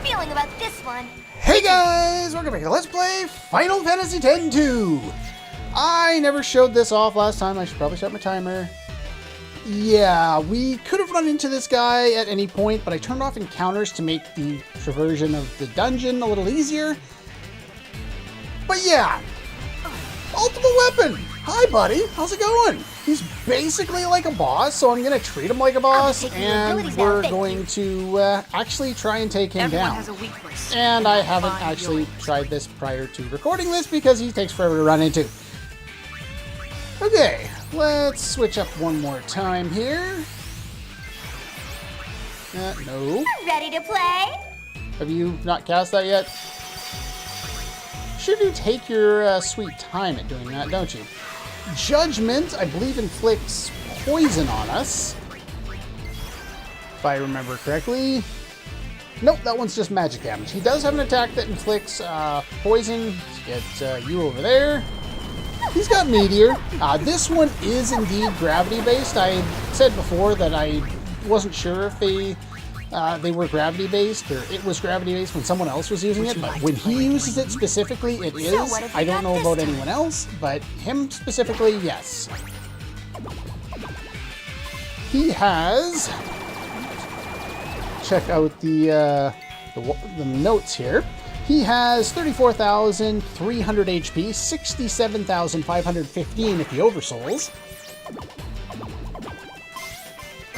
feeling about this one? Hey guys, welcome back to Let's Play Final Fantasy X-2. I never showed this off last time. I should probably set my timer. Yeah, we could have run into this guy at any point, but I turned off encounters to make the traversion of the dungeon a little easier. But yeah, ultimate weapon. Hi buddy, how's it going? He's basically like a boss, so I'm going to treat him like a boss, and we're going to actually try and take him down. And I haven't actually tried this prior to recording this because he takes forever to run into. Okay, let's switch up one more time here. No. Ready to play? Have you not cast that yet? Sure do take your sweet time at doing that, don't you? Judgment, I believe, inflicts poison on us. If I remember correctly. Nope, that one's just magic damage. He does have an attack that inflicts poison. Let's get you over there. He's got Meteor. This one is indeed gravity-based. I said before that I wasn't sure if they were gravity-based, or it was gravity-based when someone else was using it, but when he uses it specifically, it is. I don't know about anyone else, but him specifically, yes. He has... Check out the notes here. He has 34,300 HP, 67,515 if he oversouls.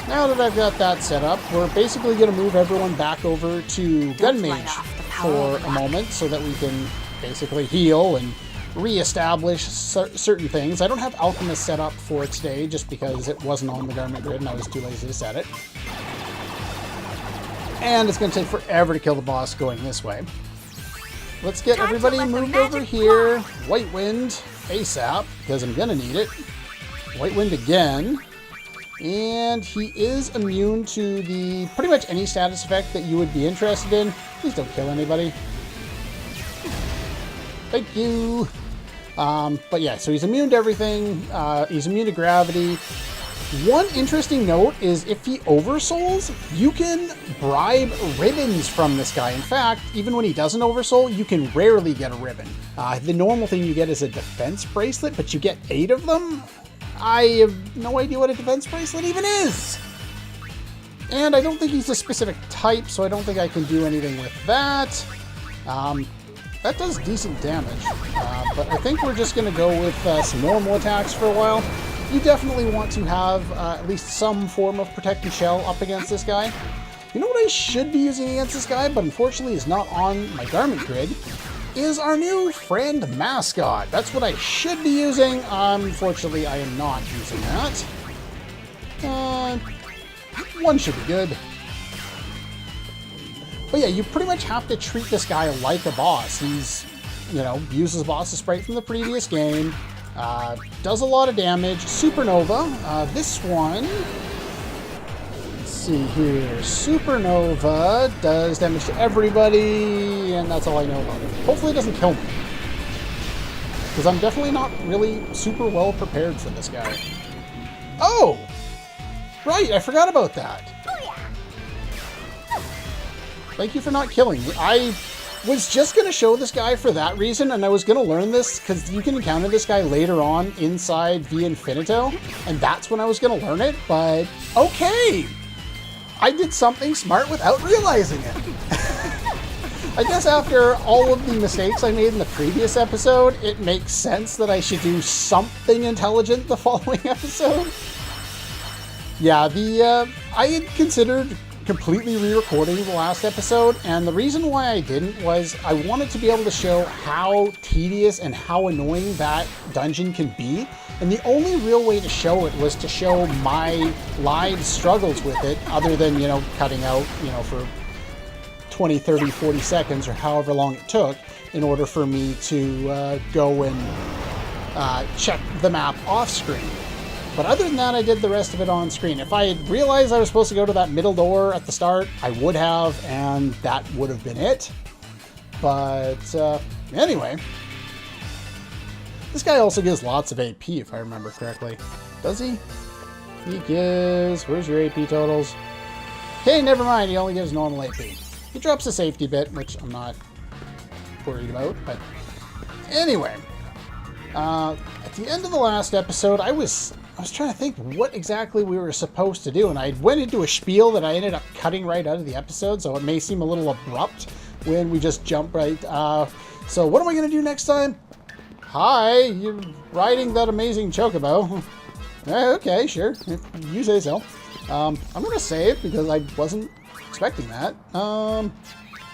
Now that I've got that set up, we're basically going to move everyone back over to Gun Mage for a moment so that we can basically heal and re-establish certain things. I don't have Alchemist set up for today just because it wasn't on the garment grid and I was too lazy to set it. And it's going to take forever to kill the boss going this way. Let's get everybody moved over here. White Wind ASAP, because I'm going to need it. White Wind again. And he is immune to the pretty much any status effect that you would be interested in. Please don't kill anybody. Thank you. But yeah, so he's immune to everything. He's immune to gravity. One interesting note is if he oversouls, you can bribe ribbons from this guy. In fact, even when he doesn't oversoul, you can rarely get a ribbon. The normal thing you get is a defense bracelet, but you get 8 of them. I have no idea what a defense bracelet even is. And I don't think he's a specific type, so I don't think I can do anything with that. That does decent damage. But I think we're just going to go with some normal attacks for a while. You definitely want to have at least some form of protected shell up against this guy. You know what I should be using against this guy, but unfortunately is not on my garment grid, is our new friend mascot. That's what I should be using. Unfortunately, I am not using that. One should be good. But yeah, you pretty much have to treat this guy like a boss. He's, you know, uses boss sprite from the previous game. Does a lot of damage. Supernova. This one... Let's see here. Supernova does damage to everybody, and that's all I know about it. Hopefully it doesn't kill me. Because I'm definitely not really super well prepared for this guy. Oh! Right, I forgot about that. Thank you for not killing me. I was just going to show this guy for that reason, and I was going to learn this because you can encounter this guy later on inside Via Infinito, and that's when I was going to learn it, but okay! I did something smart without realizing it. I guess after all of the mistakes I made in the previous episode, it makes sense that I should do something intelligent the following episode. Yeah, I had considered completely re-recording the last episode, and the reason why I didn't was I wanted to be able to show how tedious and how annoying that dungeon can be, and the only real way to show it was to show my live struggles with it, other than, you know, cutting out, you know, for 20, 30, 40 seconds, or however long it took, in order for me to go and check the map off screen. But other than that, I did the rest of it on screen. If I had realized I was supposed to go to that middle door at the start, I would have, and that would have been it. But anyway, this guy also gives lots of AP, if I remember correctly. Does he? He gives... Where's your AP totals? Okay, never mind. He only gives normal AP. He drops a safety bit, which I'm not worried about, but anyway. At the end of the last episode, I was trying to think what exactly we were supposed to do, and I went into a spiel that I ended up cutting right out of the episode, so it may seem a little abrupt when we just jump right. So what am I going to do next time? Hi, you're riding that amazing chocobo. Okay, sure. If you say so. I'm going to save because I wasn't expecting that. You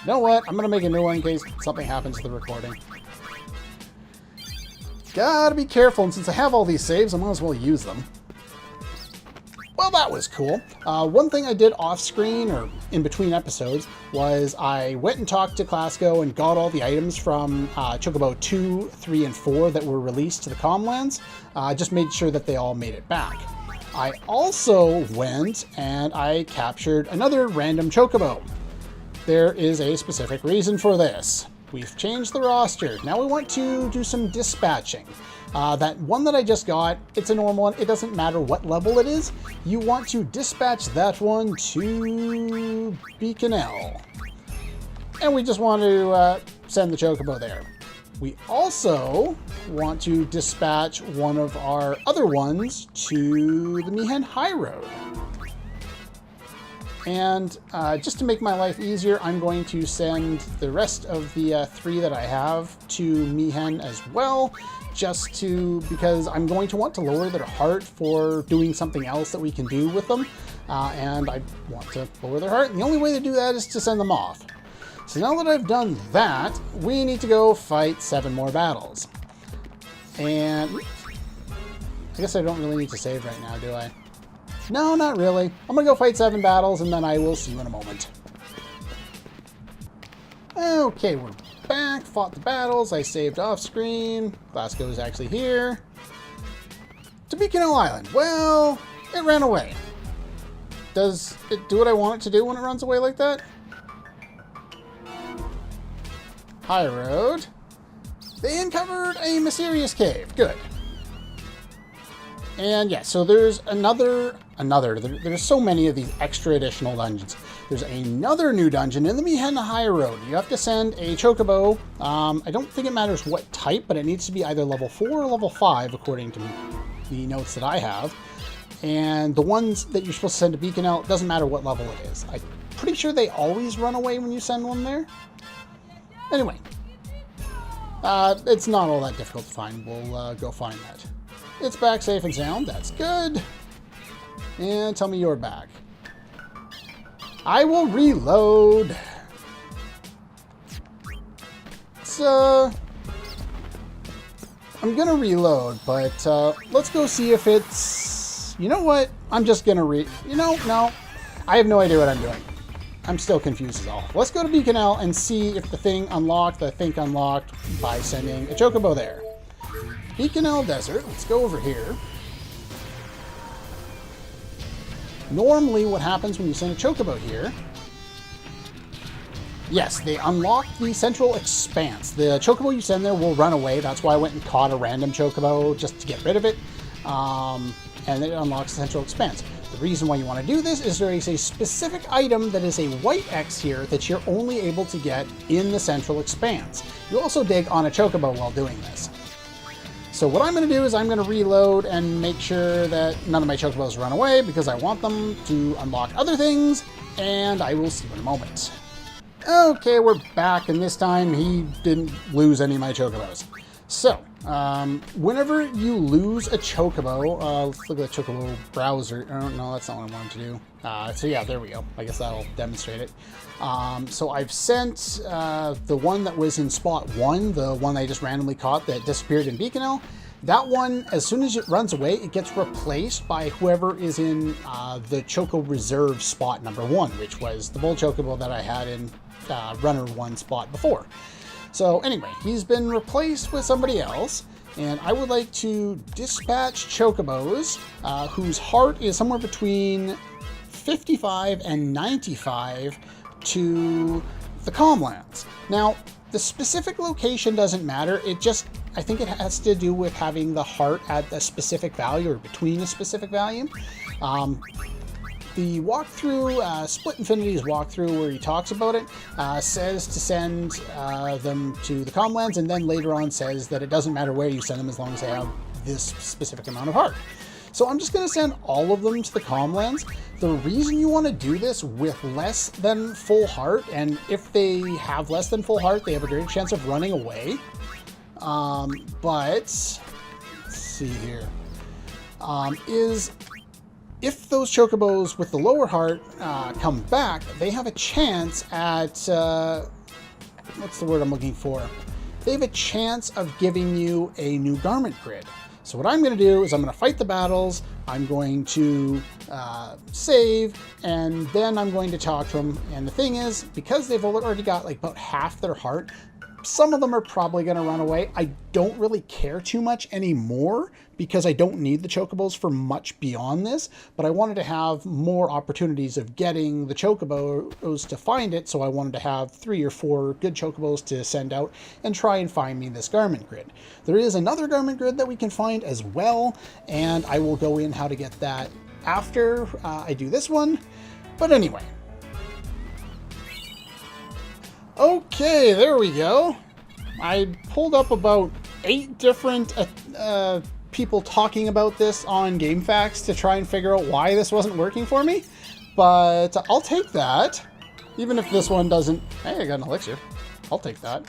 know what? I'm going to make a new one in case something happens to the recording. Gotta be careful, and since I have all these saves, I might as well use them. Well, that was cool. One thing I did off-screen, or in between episodes, was I went and talked to Classico and got all the items from Chocobo 2, 3, and 4 that were released to the Comlands. Just made sure that they all made it back. I also went and I captured another random Chocobo. There is a specific reason for this. We've changed the roster. Now we want to do some dispatching. That one that I just got, it's a normal one. It doesn't matter what level it is. You want to dispatch that one to Beaconell. And we just want to send the Chocobo there. We also want to dispatch one of our other ones to the Mihen High Road. And just to make my life easier, I'm going to send the rest of the 3 that I have to Mihen as well, because I'm going to want to lower their heart for doing something else that we can do with them. And I want to lower their heart, and the only way to do that is to send them off. So now that I've done that, we need to go fight 7 more battles. And I guess I don't really need to save right now, do I? No, not really. I'm gonna go fight 7 battles, and then I will see you in a moment. Okay, we're back. Fought the battles. I saved off screen. Glasgow is actually here. To Beaconell Island. Well, it ran away. Does it do what I want it to do when it runs away like that? High Road. They uncovered a mysterious cave. Good. And yeah, so there's there's so many of these extra additional dungeons. There's another new dungeon in the Mihen High Road. You have to send a Chocobo. I don't think it matters what type, but it needs to be either level 4 or level 5, according to the notes that I have. And the ones that you're supposed to send to Beaconell, it doesn't matter what level it is. I'm pretty sure they always run away when you send one there. Anyway, it's not all that difficult to find. We'll go find that. It's back safe and sound. That's good. And tell me you're back. I will reload. So I'm gonna reload, but let's go see if it's... You know what? I'm just gonna no. I have no idea what I'm doing. I'm still confused as all. Let's go to Beaconell and see if the thing unlocked, by sending a Chocobo there. Beaconell Desert. Let's go over here. Normally, what happens when you send a Chocobo here... Yes, they unlock the Central Expanse. The Chocobo you send there will run away. That's why I went and caught a random Chocobo just to get rid of it. And it unlocks the Central Expanse. The reason why you want to do this is there is a specific item that is a white X here that you're only able to get in the Central Expanse. You also dig on a Chocobo while doing this. So what I'm going to do is I'm going to reload and make sure that none of my Chocobos run away because I want them to unlock other things, and I will see you in a moment. Okay, we're back, and this time he didn't lose any of my Chocobos. So, whenever you lose a Chocobo, let's look at the Chocobo browser. Oh, no, that's not what I wanted to do. So yeah, there we go. I guess that'll demonstrate it. So I've sent the one that was in spot 1, the one I just randomly caught that disappeared in Beaconell. That one, as soon as it runs away, it gets replaced by whoever is in the Choco Reserve spot number 1, which was the Bull Chocobo that I had in Runner 1 spot before. So anyway, he's been replaced with somebody else, and I would like to dispatch Chocobos whose heart is somewhere between 55 and 95 to the Comlands. Now, the specific location doesn't matter. It just, I think it has to do with having the heart at a specific value or between a specific value. the walkthrough, Split Infinity's walkthrough where he talks about it, says to send them to the Comlands, and then later on says that it doesn't matter where you send them as long as they have this specific amount of heart. So I'm just going to send all of them to the Comlands. The reason you want to do this with less than full heart, and if they have less than full heart, they have a greater chance of running away. But let's see here, is if those chocobos with the lower heart come back, they have a chance at, what's the word I'm looking for? They have a chance of giving you a new garment grid. So what I'm going to do is I'm going to fight the battles, I'm going to save, and then I'm going to talk to them. And the thing is, because they've already got like about half their heart, some of them are probably going to run away. I don't really care too much anymore because I don't need the chocobos for much beyond this, but I wanted to have more opportunities of getting the chocobos to find it, so I wanted to have 3 or 4 good chocobos to send out and try and find me this garment grid. There is another garment grid that we can find as well, and I will go in how to get that after I do this one. But anyway. Okay, there we go. I pulled up about 8 different people talking about this on GameFAQs to try and figure out why this wasn't working for me. But I'll take that. Even if this one doesn't... Hey, I got an elixir. I'll take that.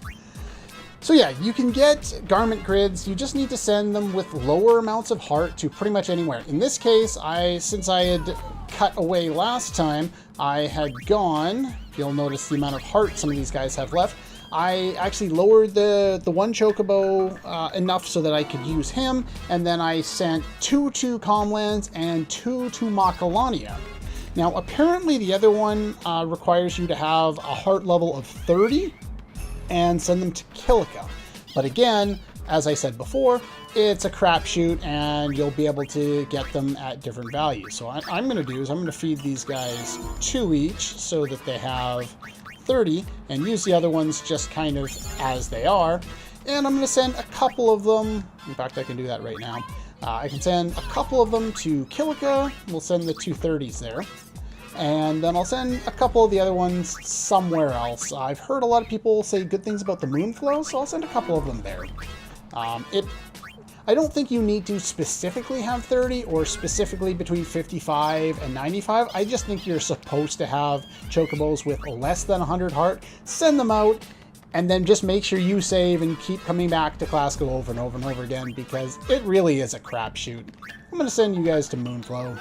So yeah, you can get garment grids. You just need to send them with lower amounts of heart to pretty much anywhere. In this case, since I had cut away last time, I had gone... You'll notice the amount of heart some of these guys have left. I actually lowered the one chocobo enough so that I could use him, and then I sent 2 to Comlands and 2 to Macalania. Now, apparently the other one requires you to have a heart level of 30 and send them to Kilika. But again, as I said before, it's a crapshoot, and you'll be able to get them at different values. So what I'm going to do is I'm going to feed these guys 2 each so that they have 30, and use the other ones just kind of as they are. And I'm going to send a couple of them, in fact I can do that right now, I can send a couple of them to Kilika. We'll send the 230s there. And then I'll send a couple of the other ones somewhere else. I've heard a lot of people say good things about the Moonflow, so I'll send a couple of them there. I don't think you need to specifically have 30 or specifically between 55 and 95. I just think you're supposed to have chocobos with less than 100 heart. Send them out, and then just make sure you save and keep coming back to Classical over and over and over again, because it really is a crapshoot. I'm going to send you guys to Moonflow.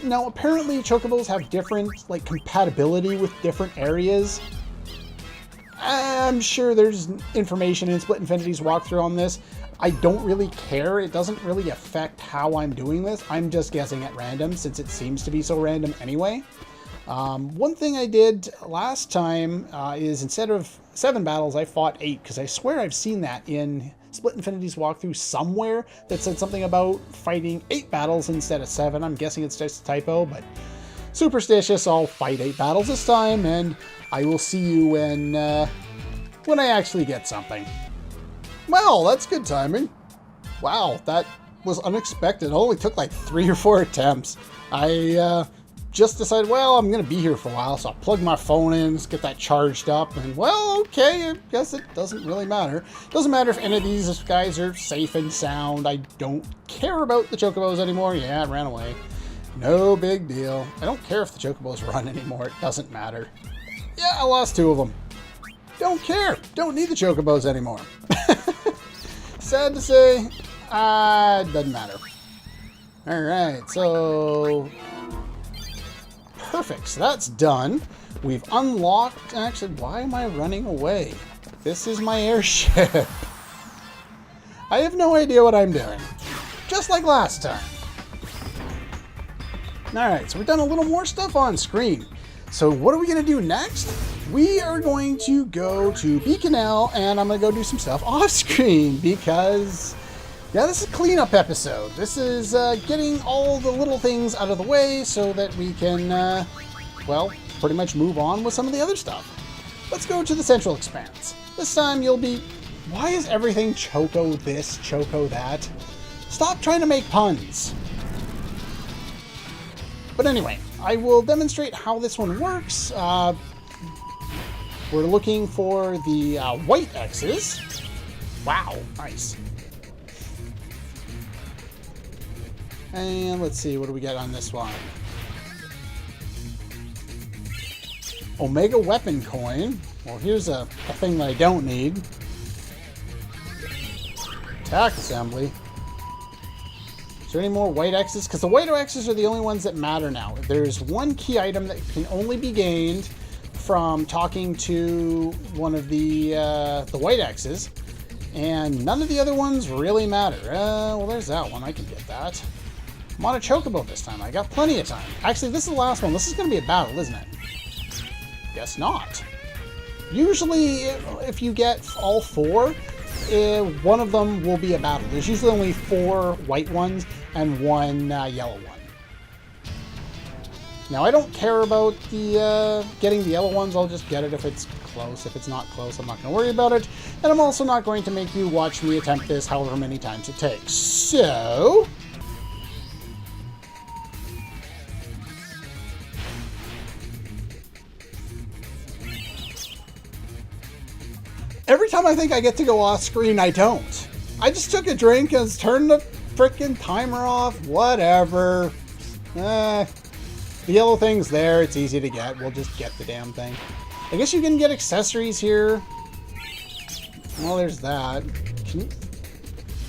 Now, apparently chocobos have different compatibility with different areas. I'm sure there's information in Split Infinity's walkthrough on this. I don't really care. It doesn't really affect how I'm doing this. I'm just guessing at random, since it seems to be so random anyway. One thing I did last time is instead of 7 battles, I fought 8, because I swear I've seen that in Split Infinity's walkthrough somewhere that said something about fighting 8 battles instead of 7. I'm guessing it's just a typo, but superstitious. I'll fight 8 battles this time, and I will see you when I actually get something. Well, that's good timing. Wow, that was unexpected. It only took like 3 or 4 attempts. I just decided, well, I'm going to be here for a while, so I'll plug my phone in, get that charged up, and well, okay, I guess it doesn't really matter. Doesn't matter if any of these guys are safe and sound. I don't care about the chocobos anymore. Yeah, it ran away. No big deal. I don't care if the chocobos run anymore. It doesn't matter. Yeah, I lost 2 of them. Don't care. Don't need the chocobos anymore. Sad to say, doesn't matter. Alright, so... Perfect, so that's done. We've unlocked... Actually, why am I running away? This is my airship. I have no idea what I'm doing. Just like last time. Alright, so we've done a little more stuff on screen. So what are we going to do next? We are going to go to Beaconell, and I'm going to go do some stuff off screen because, yeah, this is a cleanup episode. This is getting all the little things out of the way so that we can, well, pretty much move on with some of the other stuff. Let's go to the Central Expanse. This time you'll be... Why is everything Choco this, Choco that? Stop trying to make puns. But anyway, I will demonstrate how this one works. We're looking for the white X's. Wow, nice. And let's see, what do we get on this one? Omega Weapon Coin. Well, here's a thing that I don't need. Attack Assembly. Is there any more white X's? Because the white X's are the only ones that matter now. There's one key item that can only be gained from talking to one of the white X's, and none of the other ones really matter. Well, there's that one. I can get that. I'm on a chocobo this time. I got plenty of time. Actually, this is the last one. This is going to be a battle, isn't it? Guess not. Usually, if you get all four, one of them will be a battle. There's usually only 4 white ones and 1 yellow one. Now, I don't care about the getting the yellow ones. I'll just get it if it's close. If it's not close, I'm not going to worry about it. And I'm also not going to make you watch me attempt this however many times it takes. So... every time I think I get to go off screen, I don't. I just took a drink and turned the frickin' timer off. Whatever. The yellow thing's there. It's easy to get. We'll just get the damn thing. I guess you can get accessories here. Well, there's that.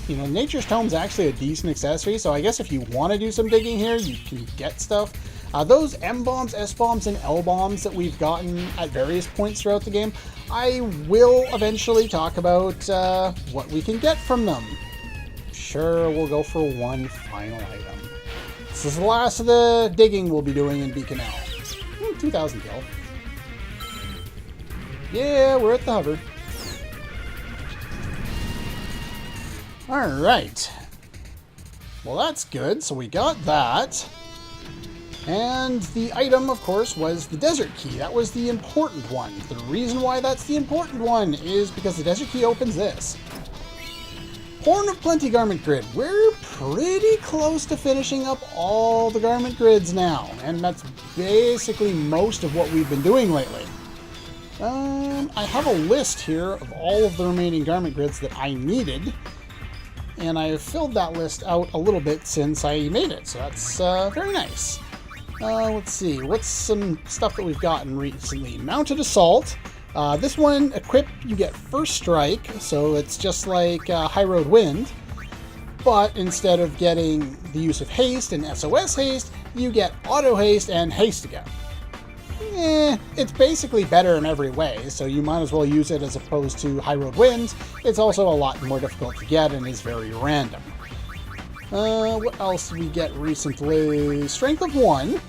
You know, Nature's Tome's actually a decent accessory, so I guess if you want to do some digging here, you can get stuff. Those M-bombs, S-bombs, and L-bombs that we've gotten at various points throughout the game, I will eventually talk about what we can get from them. Sure, we'll go for one final item. This is the last of the digging we'll be doing in Beacon L. 2,000 gil. Yeah, we're at the hover. Alright. Well, that's good. So we got that. And the item, of course, was the Desert Key. That was the important one. The reason why that's the important one is because the Desert Key opens this. Horn of Plenty Garment Grid. We're pretty close to finishing up all the garment grids now. And that's basically most of what we've been doing lately. I have a list here of all of the remaining garment grids that I needed. And I have filled that list out a little bit since I made it. So that's very nice. Let's see, what's some stuff that we've gotten recently? Mounted Assault. This one, equipped, you get First Strike, so it's just like High Road Wind. But instead of getting the use of Haste and SOS Haste, you get Auto Haste and Haste again. It's basically better in every way, so you might as well use it as opposed to High Road Wind. It's also a lot more difficult to get and is very random. What else did we get recently? Strength of 1.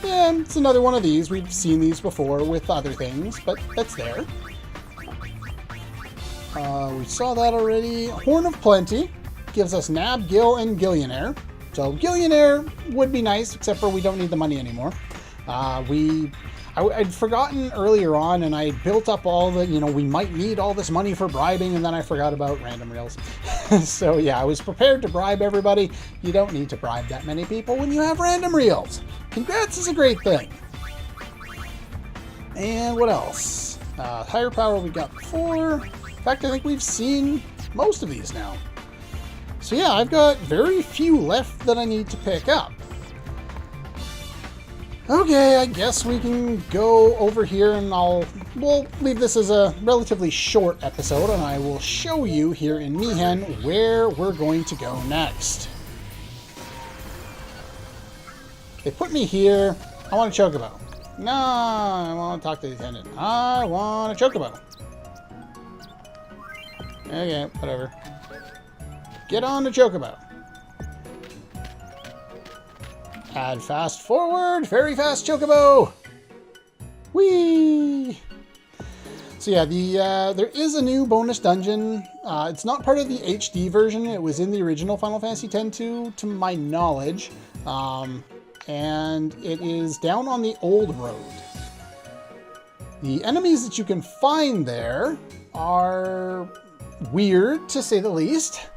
Yeah, it's another one of these. We've seen these before with other things, but that's there. We saw that already. Horn of Plenty gives us Nab, Gil, and Gillionaire. So Gillionaire would be nice, except for we don't need the money anymore. I'd forgotten earlier on, and I built up all the, we might need all this money for bribing, and then I forgot about random reels. So yeah, I was prepared to bribe everybody. You don't need to bribe that many people when you have random reels. Congrats is a great thing. And what else? Higher power we got before. In fact, I think we've seen most of these now. So yeah, I've got very few left that I need to pick up. Okay, I guess we can go over here and we'll leave this as a relatively short episode, and I will show you here in Mihen where we're going to go next. They put me here. I want a chocobo. No, I want to talk to the attendant. I want a chocobo. Okay, whatever. Get on the chocobo. Add fast forward, very fast chocobo. Whee! So yeah, there is a new bonus dungeon. It's not part of the HD version. It was in the original Final Fantasy X-2, to my knowledge, and it is down on the old road. The enemies that you can find there are weird, to say the least.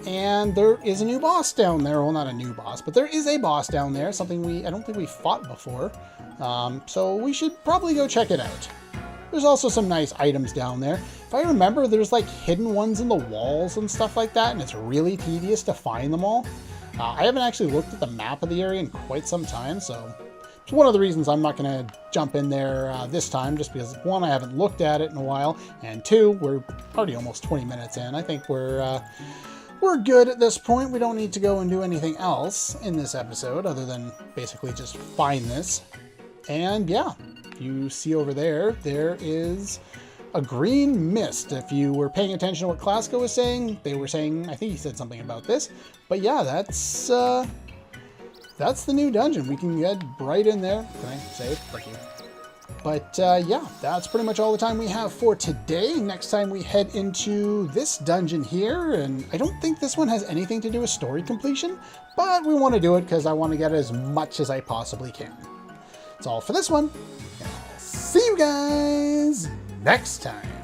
And there is a new boss down there. Well, not a new boss, but there is a boss down there. Something I don't think we fought before. So we should probably go check it out. There's also some nice items down there. If I remember, there's like hidden ones in the walls and stuff like that, and it's really tedious to find them all. I haven't actually looked at the map of the area in quite some time, so it's one of the reasons I'm not going to jump in there this time, just because, one, I haven't looked at it in a while, and two, we're already almost 20 minutes in. I think we're good at this point. We don't need to go and do anything else in this episode other than basically just find this. And yeah, you see over there, there is a green mist. If you were paying attention to what Classico was saying, they were saying, I think he said something about this. But yeah, that's the new dungeon. We can get right in there. Can I save? Thank you. But yeah, that's pretty much all the time we have for today. Next time we head into this dungeon here, and I don't think this one has anything to do with story completion, but we want to do it because I want to get as much as I possibly can. That's all for this one. I'll see you guys next time.